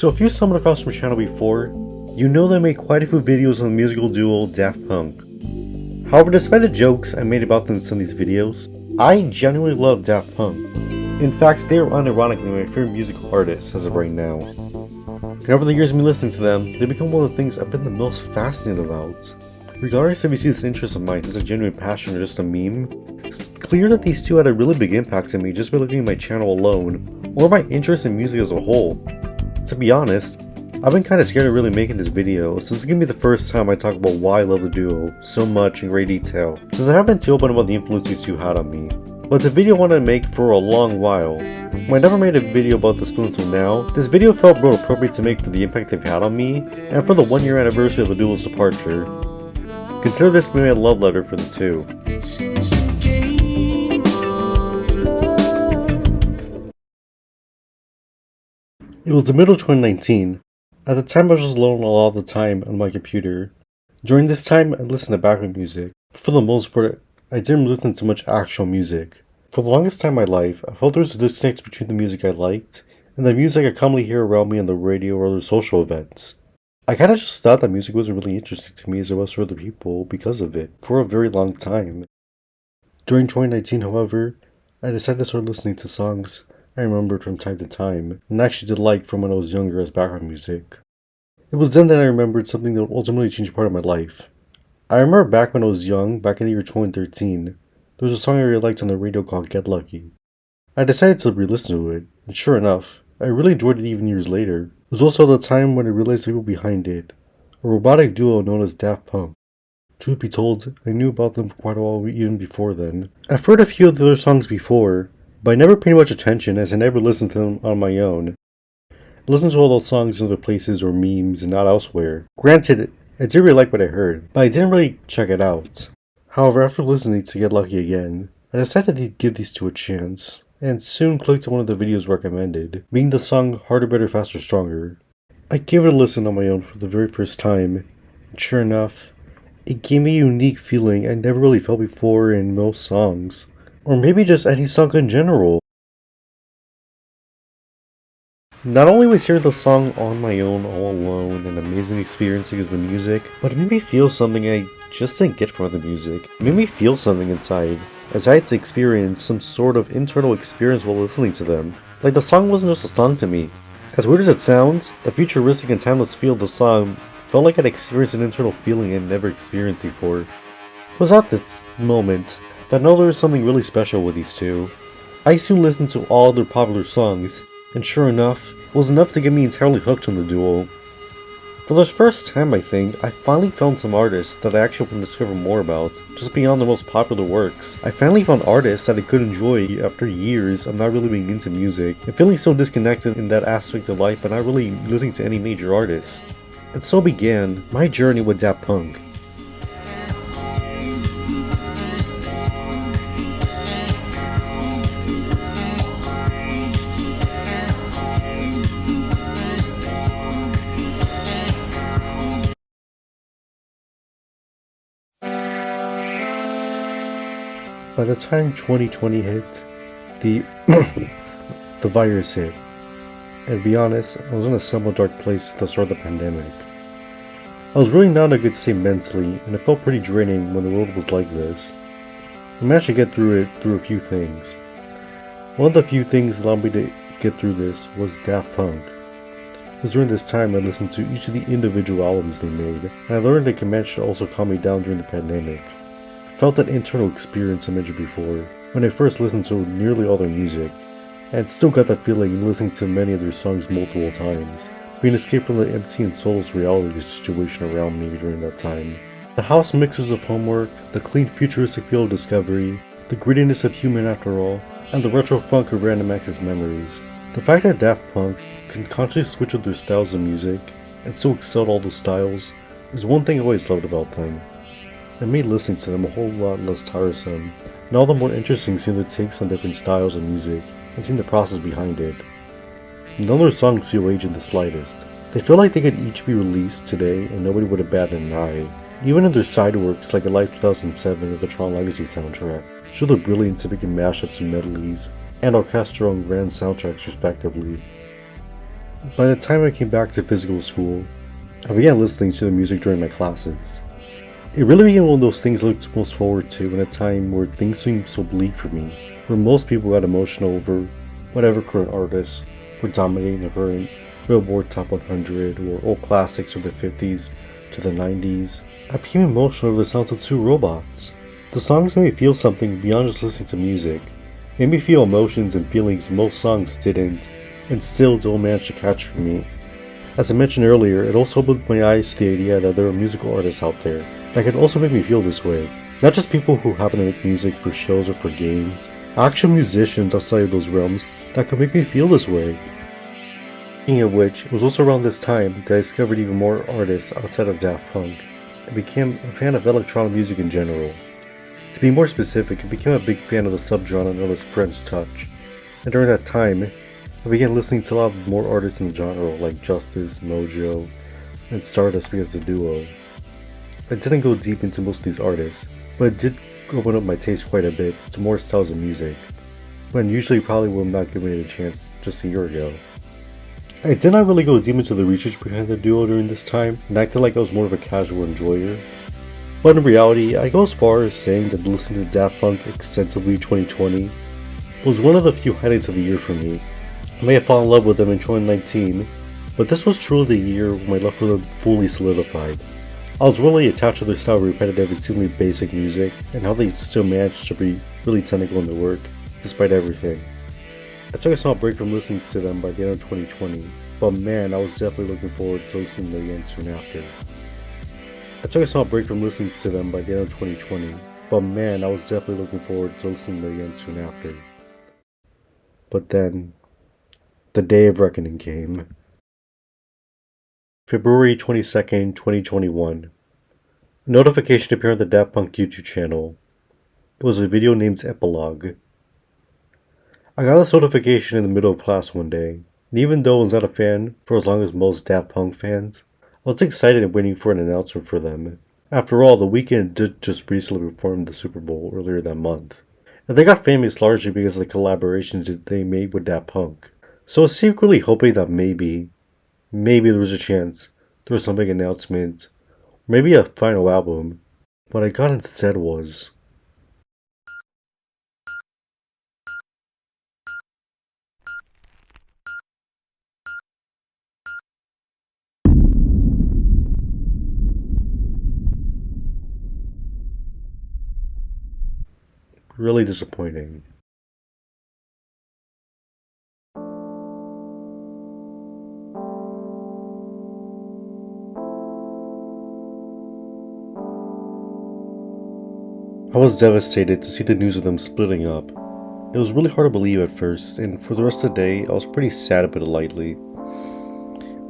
So if you stumbled across my channel before, you know that I made quite a few videos on the musical duo Daft Punk. However, despite the jokes I made about them in some of these videos, I genuinely love Daft Punk. In fact, they are unironically my favorite musical artists as of right now. And over the years of me listening to them, they become one of the things I've been the most fascinated about. Regardless if you see this interest of mine as a genuine passion or just a meme, it's clear that these two had a really big impact on me just by looking at my channel alone, or my interest in music as a whole. To be honest, I've been kinda scared of really making this video, so this is gonna be the first time I talk about why I love the duo so much in great detail, since I haven't been too open about the influence these two had on me. But it's a video I wanted to make for a long while. When I never made a video about the spoon until now, this video felt real appropriate to make for the impact they've had on me, and for the 1 year anniversary of the duo's departure. Consider this to be a love letter for the two. It was the middle of 2019. At the time I was just alone a lot of the time on my computer. During this time I listened to background music, but for the most part I didn't listen to much actual music. For the longest time in my life, I felt there was a disconnect between the music I liked and the music I commonly hear around me on the radio or other social events. I kinda just thought that music wasn't really interesting to me as it was for other people because of it, for a very long time. During 2019, however, I decided to start listening to songs I remembered from time to time, and actually did like from when I was younger as background music. It was then that I remembered something that ultimately changed part of my life. I remember back when I was young, back in the year 2013, there was a song I really liked on the radio called Get Lucky. I decided to re-listen to it, and sure enough, I really enjoyed it even years later. It was also the time when I realized the people behind it, a robotic duo known as Daft Punk. Truth be told, I knew about them for quite a while even before then. I've heard a few of their songs before, but I never paid much attention as I never listened to them on my own. I listened to all those songs in other places or memes and not elsewhere. Granted, I did really like what I heard, but I didn't really check it out. However, after listening to Get Lucky again, I decided to give these two a chance, and soon clicked on one of the videos recommended, being the song Harder, Better, Faster, Stronger. I gave it a listen on my own for the very first time, and sure enough, it gave me a unique feeling I never really felt before in most songs. Or maybe just any song in general. Not only was hearing the song on my own all alone an amazing experience because of the music, but it made me feel something I just didn't get from the music. It made me feel something inside, as I had to experience some sort of internal experience while listening to them. Like the song wasn't just a song to me. As weird as it sounds, the futuristic and timeless feel of the song felt like I'd experienced an internal feeling I'd never experienced before. It was at this moment that I know there was something really special with these two. I soon listened to all their popular songs, and sure enough, it was enough to get me entirely hooked on the duo. For the first time I think, I finally found some artists that I actually want to discover more about, just beyond their most popular works. I finally found artists that I could enjoy after years of not really being into music, and feeling so disconnected in that aspect of life but not really listening to any major artists. And so began my journey with Daft Punk. By the time 2020 hit, the virus hit. And to be honest, I was in a somewhat dark place at the start of the pandemic. I was really not in a good state mentally, and it felt pretty draining when the world was like this. I managed to get through it through a few things. One of the few things that allowed me to get through this was Daft Punk. It was during this time I listened to each of the individual albums they made, and I learned they could manage to also calm me down during the pandemic. I felt that internal experience I mentioned before, when I first listened to nearly all their music, and still got that feeling listening to many of their songs multiple times, being escaped from the empty and soulless reality of the situation around me during that time. The house mixes of Homework, the clean futuristic feel of Discovery, the grittiness of Human After All, and the retro funk of Random Access Memories. The fact that Daft Punk can consciously switch up their styles of music, and still excel at all those styles, is one thing I always loved about them. It made listening to them a whole lot less tiresome, and all the more interesting seeing their takes on different styles of music, and seeing the process behind it. None of their songs feel aged in the slightest. They feel like they could each be released today and nobody would have batted an eye. Even in their side works like Alive 2007 or the Tron Legacy soundtrack, show their brilliance in making mashups and medleys, and orchestral and grand soundtracks respectively. By the time I came back to physical school, I began listening to the music during my classes. It really became one of those things I looked most forward to in a time where things seemed so bleak for me, where most people got emotional over whatever current artists were dominating the current Billboard Top 100 or old classics from the 50s to the 90s. I became emotional over the sounds of two robots. The songs made me feel something beyond just listening to music. It made me feel emotions and feelings most songs didn't, and still don't manage to catch for me. As I mentioned earlier, it also opened my eyes to the idea that there are musical artists out there that can also make me feel this way. Not just people who happen to make music for shows or for games, actual musicians outside of those realms that can make me feel this way. Speaking of which, it was also around this time that I discovered even more artists outside of Daft Punk and became a fan of electronic music in general. To be more specific, I became a big fan of the subgenre known as French Touch, and during that time, I began listening to a lot more artists in the genre like Justice, Mojo, and Stardust because of the duo. I didn't go deep into most of these artists, but it did open up my taste quite a bit to more styles of music, when usually probably would have not given it a chance just a year ago. I did not really go deep into the research behind the duo during this time, and acted like I was more of a casual enjoyer. But in reality, I go as far as saying that listening to Daft Punk extensively in 2020 was one of the few highlights of the year for me. I may have fallen in love with them in 2019, but this was truly the year when my love for them fully solidified. I was really attached to their style of repetitive, extremely basic music, and how they still managed to be really technical in their work, despite everything. I took a small break from listening to them by the end of 2020, but man, I was definitely looking forward to listening to them again soon after. But then, the day of reckoning came. February 22nd, 2021. A notification appeared on the Daft Punk YouTube channel. It was a video named Epilogue. I got this notification in the middle of class one day, and even though I was not a fan for as long as most Daft Punk fans, I was excited and waiting for an announcement for them. After all, The Weeknd did just recently perform the Super Bowl earlier that month, and they got famous largely because of the collaborations that they made with Daft Punk. So I was secretly hoping that maybe there was a chance there was some big announcement, or maybe a final album. What I got instead was really disappointing. I was devastated to see the news of them splitting up. It was really hard to believe at first, and for the rest of the day, I was pretty sad about it lightly.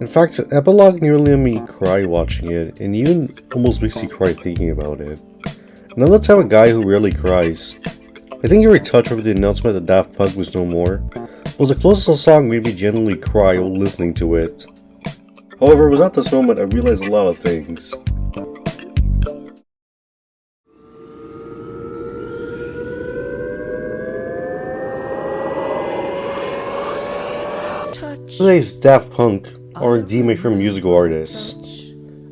In fact, Epilogue nearly made me cry watching it, and even almost makes me cry thinking about it. Another time, a guy who rarely cries. I think every touch over the announcement that Daft Punk was no more was the closest a song made me genuinely cry while listening to it. However, it was at this moment I realized a lot of things. Today's Daft Punk are indeed my favorite musical artists.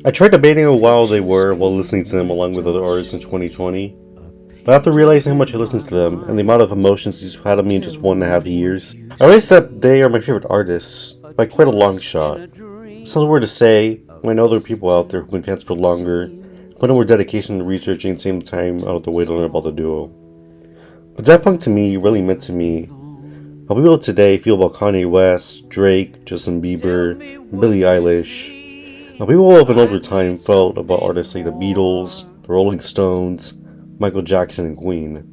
I tried debating how wild they were while listening to them along with other artists in 2020, but after realizing how much I listened to them and the amount of emotions these had on me in just 1.5 years, I realized that they are my favorite artists by quite a long shot. It sounds weird to say, when I know there are people out there who've been fans for longer, put in more dedication to researching and taking time out of the way to learn about the duo. But Daft Punk to me really meant to me how people today feel about Kanye West, Drake, Justin Bieber, and Billie Eilish. How people of an older time felt about artists like the Beatles, the Rolling Stones, Michael Jackson, and Queen.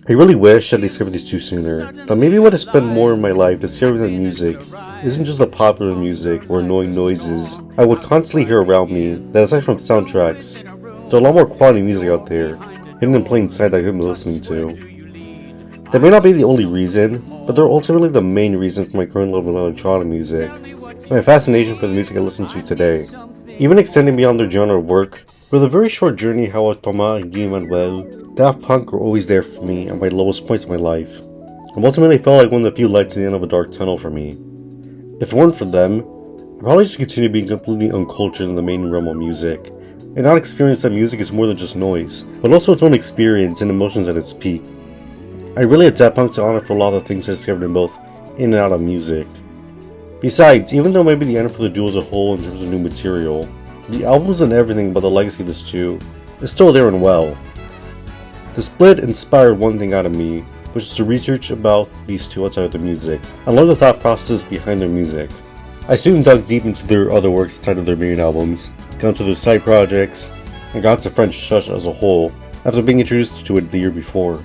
I really wish I discovered these two sooner, that maybe I would have spent more of my life discovering that music isn't just the popular music or annoying noises I would constantly hear around me, that aside from soundtracks, there are a lot more quality music out there, hidden in plain sight that I could be listening to. That may not be the only reason, but they're ultimately the main reason for my current love of electronic music, and my fascination for the music I listen to today. Even extending beyond their genre of work, with a very short journey how Thomas and Guy Manuel, Daft Punk were always there for me at my lowest points of my life, and ultimately felt like one of the few lights at the end of a dark tunnel for me. If it weren't for them, I'd probably just continue being completely uncultured in the main realm of music, and not experience that music is more than just noise, but also its own experience and emotions at its peak. I really had Daft Punk to honor for a lot of the things I discovered in both in and out of music. Besides, even though maybe the end for the duo as a whole in terms of new material, the albums and everything about the legacy of this two is still there and well. The split inspired one thing out of me, which is to research about these two outside of their music, and learn the thought process behind their music. I soon dug deep into their other works outside of their main albums, got into their side projects, and got into French Shush as a whole, after being introduced to it the year before.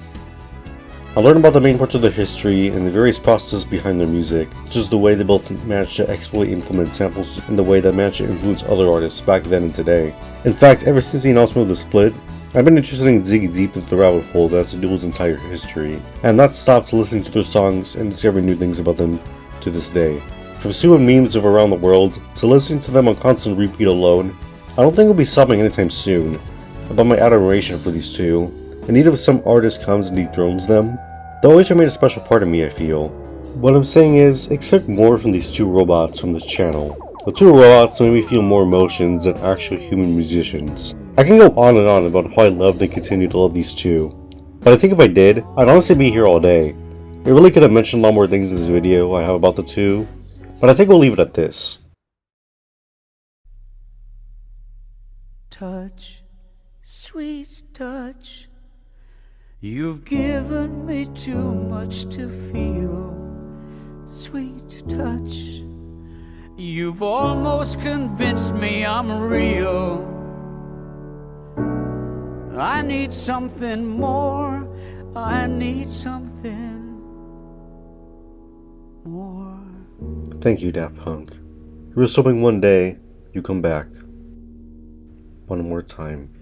I learned about the main parts of their history and the various processes behind their music, such as the way they both managed to exploit and implement samples and the way they managed to influence other artists back then and today. In fact, ever since the announcement of the split, I've been interested in digging deep into the rabbit hole that's the duo's entire history, and not stopped listening to their songs and discovering new things about them to this day. From stupid memes of around the world to listening to them on constant repeat alone, I don't think I'll be stopping anytime soon about my adoration for these two, and even if some artist comes and dethrones them, they'll always remain a special part of me, I feel. What I'm saying is, expect more from these two robots from this channel. The two robots make me feel more emotions than actual human musicians. I can go on and on about how I loved and continue to love these two, but I think if I did, I'd honestly be here all day. I really could have mentioned a lot more things in this video I have about the two, but I think we'll leave it at this. Touch, sweet touch. You've given me too much to feel. Sweet touch. You've almost convinced me I'm real. I need something more. I need something more. Thank you, Daft Punk. I was hoping one day you come back. One more time.